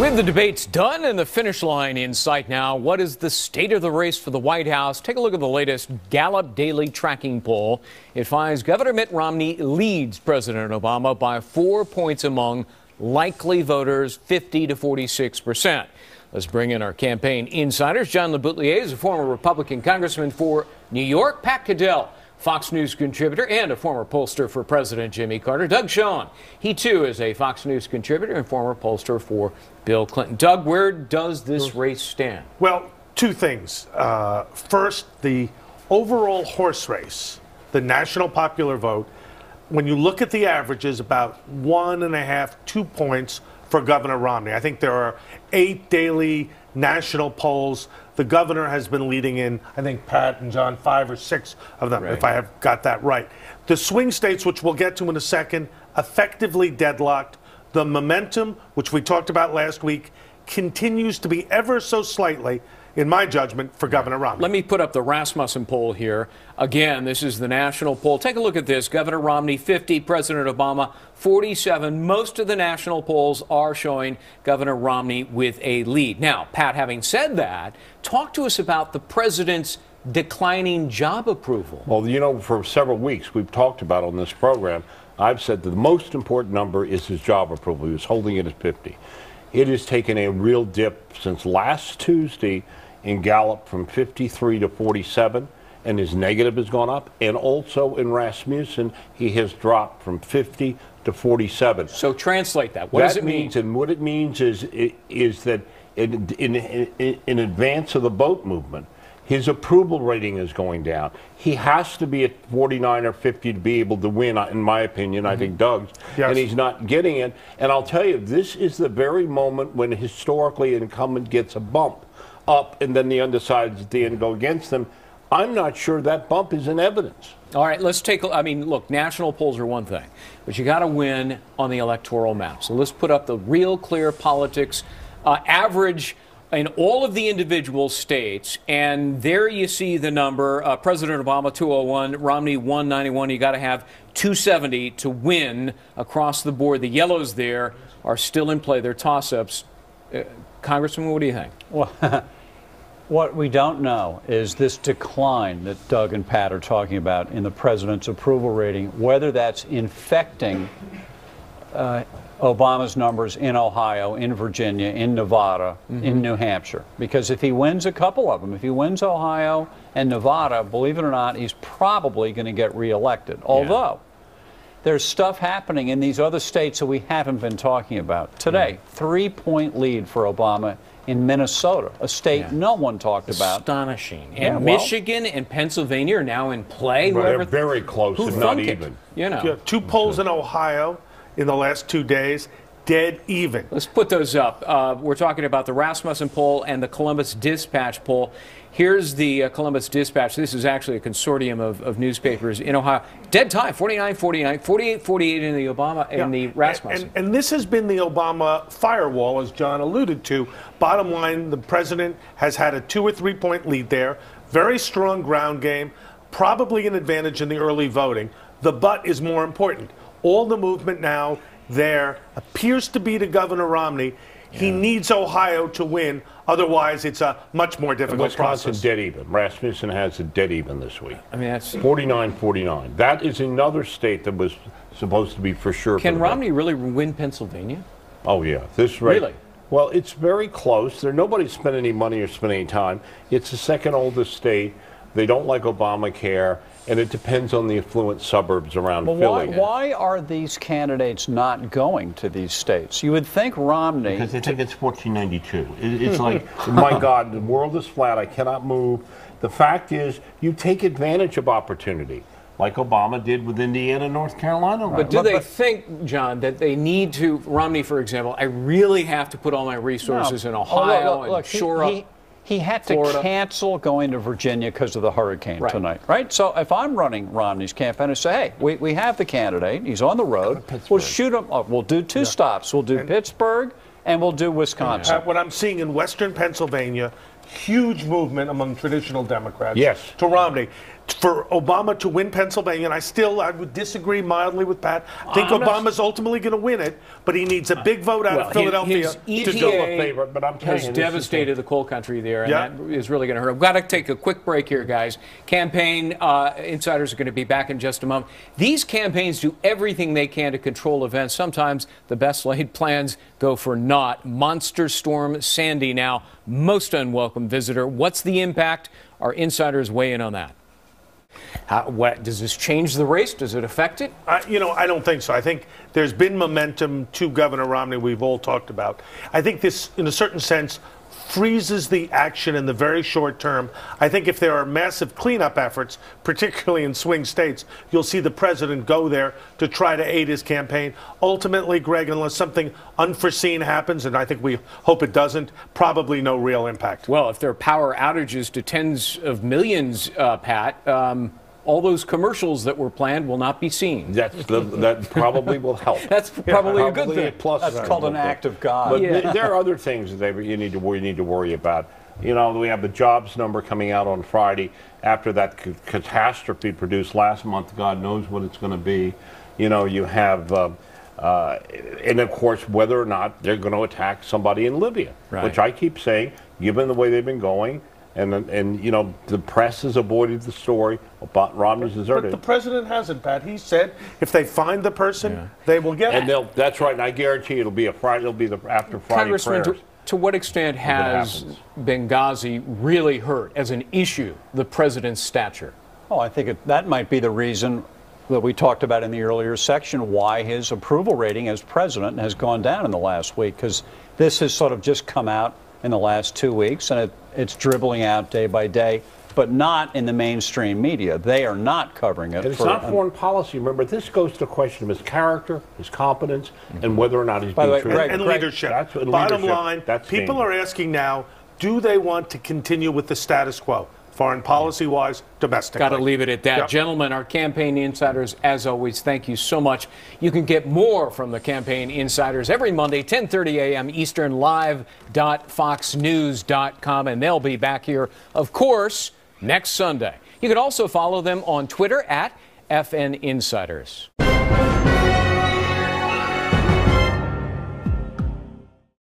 With the debates done and the finish line in sight now, what is the state of the race for the White House? Take a look at the latest Gallup Daily Tracking poll. It finds Governor Mitt Romney leads President Obama by 4 points among likely voters, 50 to 46%. Let's bring in our campaign insiders. John LeBoutillier is a former Republican congressman for New York. Pat Caddell, Fox News contributor and a former pollster for President Jimmy Carter. Doug Schoen, he too is a Fox News contributor and former pollster for Bill Clinton. Doug, where does this race stand? Well, two things. First, the overall horse race, the national popular vote, when you look at the averages, about 1.5, 2 points for Governor Romney. I think there are 8 daily national polls. The governor has been leading in, I think, Pat and John, 5 or 6 of them, if I have got that right. The swing states, which we'll get to in a second, effectively deadlocked. The momentum, which we talked about last week, continues to be ever so slightly, in my judgment, for Governor Romney. Let me put up the Rasmussen poll here. Again, this is the national poll. Take a look at this. Governor Romney, 50. President Obama, 47. Most of the national polls are showing Governor Romney with a lead. Now, Pat, having said that, talk to us about the president's declining job approval. Well, you know, for several weeks we've talked about on this program, I've said that the most important number is his job approval. He was holding it at 50. It has taken a real dip since last Tuesday in Gallup from 53 to 47, and his negative has gone up. And also in Rasmussen, he has dropped from 50 to 47. So translate that. What does it mean? And what it means is that in advance of the vote movement, his approval rating is going down. He has to be at 49 or 50 to be able to win, in my opinion. I think Doug's. Yes. And he's not getting it. And I'll tell you, this is the very moment when historically an incumbent gets a bump up and then the undecideds at the end go against them. I'm not sure that bump is in evidence. All right, let's take I mean, look, national polls are one thing, but you got to win on the electoral map. So let's put up the real clear politics average in all of the individual states, and there you see the number. President Obama, 201, Romney, 191. You got to have 270 to win across the board. The yellows there are still in play. They're toss-ups. Congressman, what do you think? Well, what we don't know is this decline that Doug and Pat are talking about in the president's approval rating, whether that's infecting Obama's numbers in Ohio, in Virginia, in Nevada, in New Hampshire. Because if he wins a couple of them, if he wins Ohio and Nevada, believe it or not, he's probably going to get reelected. Although there's stuff happening in these other states that we haven't been talking about. Today, 3-point lead for Obama in Minnesota, a state no one talked about. Astonishing. And Michigan and Pennsylvania are now in play. They're very close and not even. You know. 2 polls in Ohio in the last 2 days, dead even. Let's put those up. We're talking about the Rasmussen poll and the Columbus Dispatch poll. Here's the Columbus Dispatch. This is actually a consortium of newspapers in Ohio. Dead tie, 49-49, 48-48 in the Obama and the Rasmussen. And this has been the Obama firewall, as John alluded to. Bottom line, the president has had a 2 or 3 point lead there. Very strong ground game, probably an advantage in the early voting. The but is more important. All the movement now there appears to be to Governor Romney. He needs Ohio to win. Otherwise, it's a much more difficult Wisconsin process. dead even. Rasmussen has a dead even this week. I mean, that's 49-49. That is another state that was supposed to be for sure. Can Romney really win Pennsylvania? Oh, yeah. This right. Really? Well, it's very close. Nobody's spent any money or spent any time. It's the second oldest state. They don't like Obamacare, and it depends on the affluent suburbs around Philly. Why are these candidates not going to these states? You would think Romney... Because they think it's 1492. It's like, my God, the world is flat. I cannot move. The fact is, you take advantage of opportunity, like Obama did with Indiana and North Carolina. But do they think, John, that they need to, Romney, for example, I really have to put all my resources in Ohio and shore up... He had Florida. to cancel going to Virginia because of the hurricane tonight, right? So if I'm running Romney's campaign, I say, hey, we have the candidate. He's on the road. We'll shoot him. We'll do 2 stops. We'll do Pittsburgh and we'll do Wisconsin. What I'm seeing in western Pennsylvania, huge movement among traditional Democrats Yes. to Romney. for Obama to win Pennsylvania, and I would disagree mildly with Pat. I think Obama's ultimately going to win it, but he needs a big vote out of Philadelphia his to EPA do a favor. But I'm telling has you, devastated the coal country there, and Yeah. that is really going to hurt. I've got to take a quick break here, guys. Campaign insiders are going to be back in just a moment. These campaigns do everything they can to control events. Sometimes the best laid plans go for naught. Monster Storm Sandy now, most unwelcome visitor. What's the impact? Our insiders weigh in on that. What does this change the race? Does it affect it? I don't think so. I think there's been momentum to Governor Romney we've all talked about. I think this, in a certain sense, freezes the action in the very short term. I think if there are massive cleanup efforts, particularly in swing states, you'll see the president go there to try to aid his campaign. Ultimately, Greg, unless something unforeseen happens, and I think we hope it doesn't, probably no real impact. Well, if there are power outages to tens of millions, Pat, all those commercials that were planned will not be seen. That probably will help. That's probably a good thing. Plus, That's called an act of God. But there are other things that you need to worry about. You know, we have the jobs number coming out on Friday after that catastrophe produced last month. God knows what it's going to be. You know, you have, and of course, whether or not they're going to attack somebody in Libya, Right. which I keep saying, given the way they've been going. And you know, the press has avoided the story about Romney's But deserted. the president hasn't, Pat. He said if they find the person, they will get And it. that's right, and I guarantee it'll be a Friday. It'll be after Friday Congressman, prayers. to what extent has happens. Benghazi really hurt as an issue the president's stature? Oh, I think that might be the reason that we talked about in the earlier section why his approval rating as president has gone down in the last week, because this has sort of just come out in the last 2 weeks, and it's dribbling out day by day, but not in the mainstream media. They are not covering it. And it's not foreign policy. Remember, this goes to the question of his character, his competence, and whether or not he's By the being way, treated. Greg, And leadership. That's what Bottom leadership- line, that's people dangerous. are asking now, do they want to continue with the status quo, foreign policy-wise, domestically? Got to leave it at that. Yep. Gentlemen, our campaign insiders, as always, thank you so much. You can get more from the campaign insiders every Monday, 10:30 a.m. Eastern, live.foxnews.com, and they'll be back here, of course, next Sunday. You can also follow them on Twitter at FN Insiders.